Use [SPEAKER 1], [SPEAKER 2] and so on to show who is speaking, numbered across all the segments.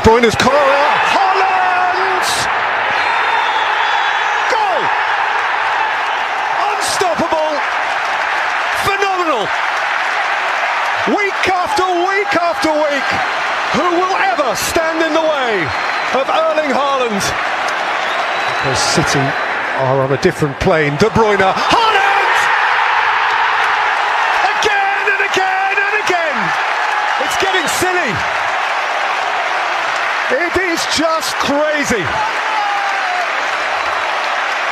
[SPEAKER 1] Bruyne's corner. Haaland! Goal! Unstoppable! Phenomenal! Week after week after week, who will ever stand in the way of Erling Haaland? Because City are on a different plane. De Bruyne, Haaland! Again and again and again! It's getting silly. It is just crazy.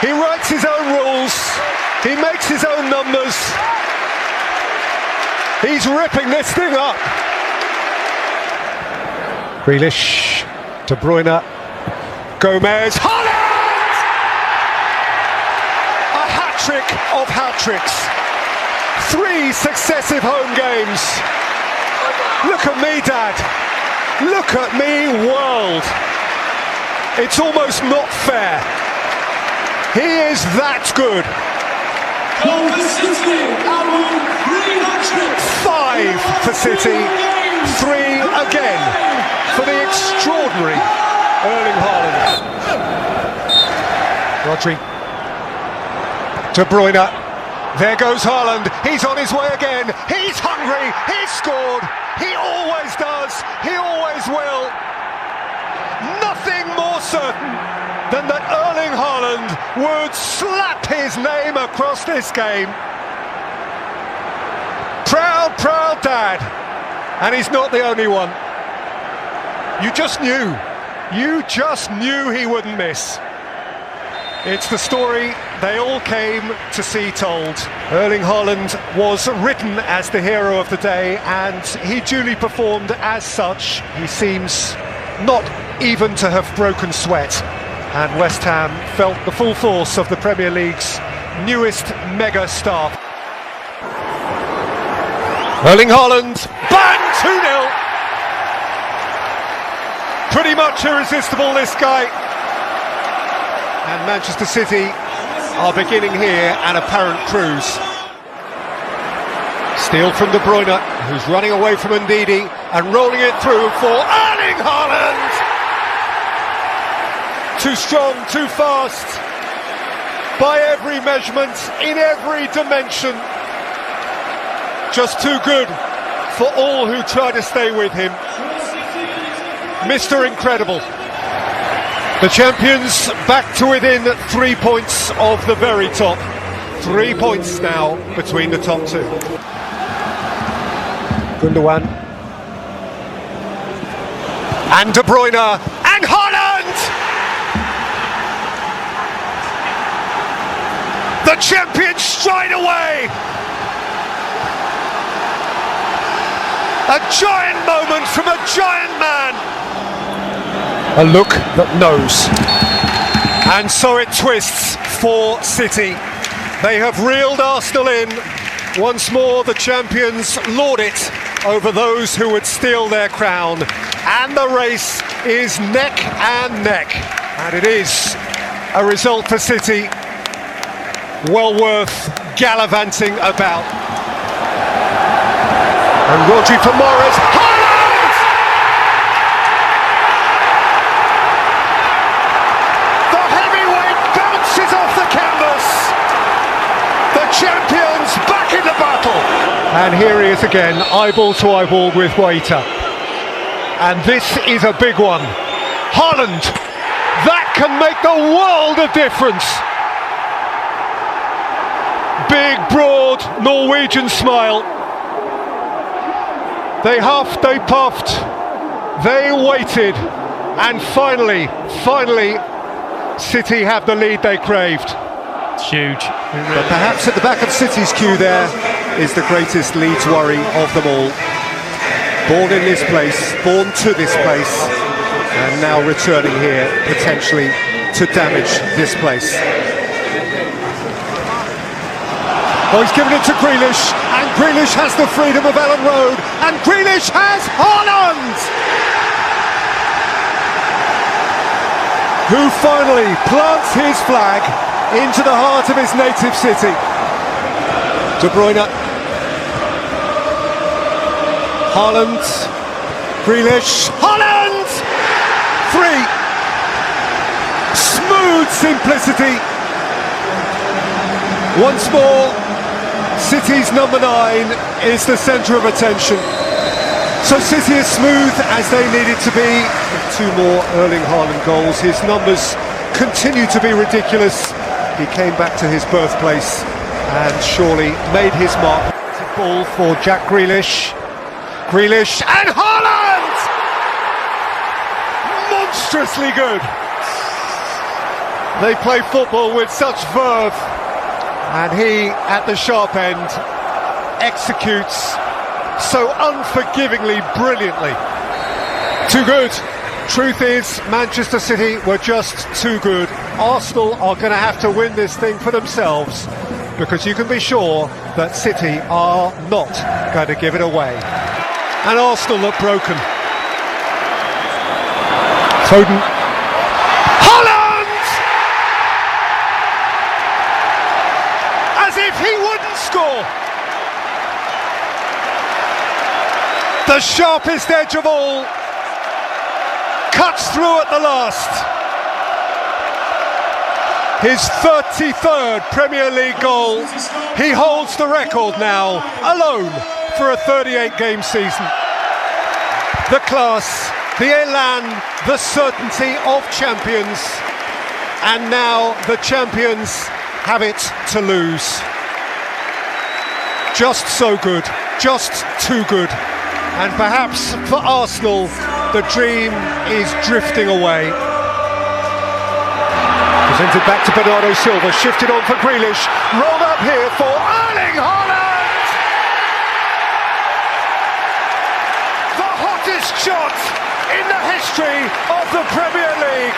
[SPEAKER 1] He writes his own rules. He makes his own numbers. He's ripping this thing up. Grealish, De Bruyne, Gomez, Haaland! A hat-trick of hat-tricks. 3 successive home games. Look at me, Dad. Look at me, world. It's almost not fair. He is that good. 5 for City, 3 again for the extraordinary Erling Haaland. Rodri, De Bruyne, there goes Haaland, he's on his way again, he's hungry, he's scored, he always does, he always will. Nothing more certain than that Erling Haaland would slap his name across this game. Proud, proud dad, and he's not the only one. You just knew he wouldn't miss. It's the story they all came to see told. Erling Haaland was written as the hero of the day, and he duly performed as such. He seems not even to have broken sweat, and West Ham felt the full force of the Premier League's newest mega star. Erling Haaland, bang, 2-0. Pretty much irresistible, this guy. And Manchester City are beginning here an apparent cruise. Steal from De Bruyne, who's running away from Ndidi and rolling it through for Erling Haaland. Too strong, too fast, by every measurement, in every dimension. Just too good for all who try to stay with him. Mr. Incredible. The champions back to within 3 points of the very top. 3 points now between the top two. Gundogan. And De Bruyne. And Haaland! The champions stride away! A giant moment from a giant man! A look that knows. And so it twists for City. They have reeled Arsenal in. Once more the champions lord it over those who would steal their crown. And the race is neck and neck. And it is a result for City well worth gallivanting about. And Rodri for Morris. Haaland! The heavyweight bounces off the canvas. The champions back in the battle. And here he is again, eyeball to eyeball with Waiter. And this is a big one. Haaland! That can make the world of difference. Big, broad Norwegian smile. They huffed, they puffed, they waited, and finally, City have the lead they craved.
[SPEAKER 2] It's huge.
[SPEAKER 1] But perhaps at the back of City's queue there is the greatest Leeds worry of them all. Born in this place, born to this place, and now returning here, potentially, to damage this place. Oh, he's given it to Grealish, and Grealish has the freedom of Ellen Road, and Grealish has Haaland! Who finally plants his flag into the heart of his native city. De Bruyne. Haaland. Grealish. Haaland! simplicity. Once more, City's number 9 is the centre of attention. So City as smooth as they needed to be. 2 more Erling Haaland goals. His numbers continue to be ridiculous. He came back to his birthplace and surely made his mark. Ball for Jack Grealish. Grealish and Haaland! Monstrously good. They play football with such verve, and he, at the sharp end, executes so unforgivingly brilliantly. Too good. Truth is, Manchester City were just too good. Arsenal are going to have to win this thing for themselves, because you can be sure that City are not going to give it away. And Arsenal look broken. Foden. Haaland! As if he wouldn't score. The sharpest edge of all cuts through at the last. His 33rd Premier League goal. He holds the record now, alone, for a 38-game season. The class, the elan, the certainty of champions. And now the champions have it to lose. Just so good, just too good. And perhaps for Arsenal, the dream is drifting away. Presented back to Bernardo Silva, shifted on for Grealish, rolled up here for Erling Haaland! The hottest shot in the history of the Premier League.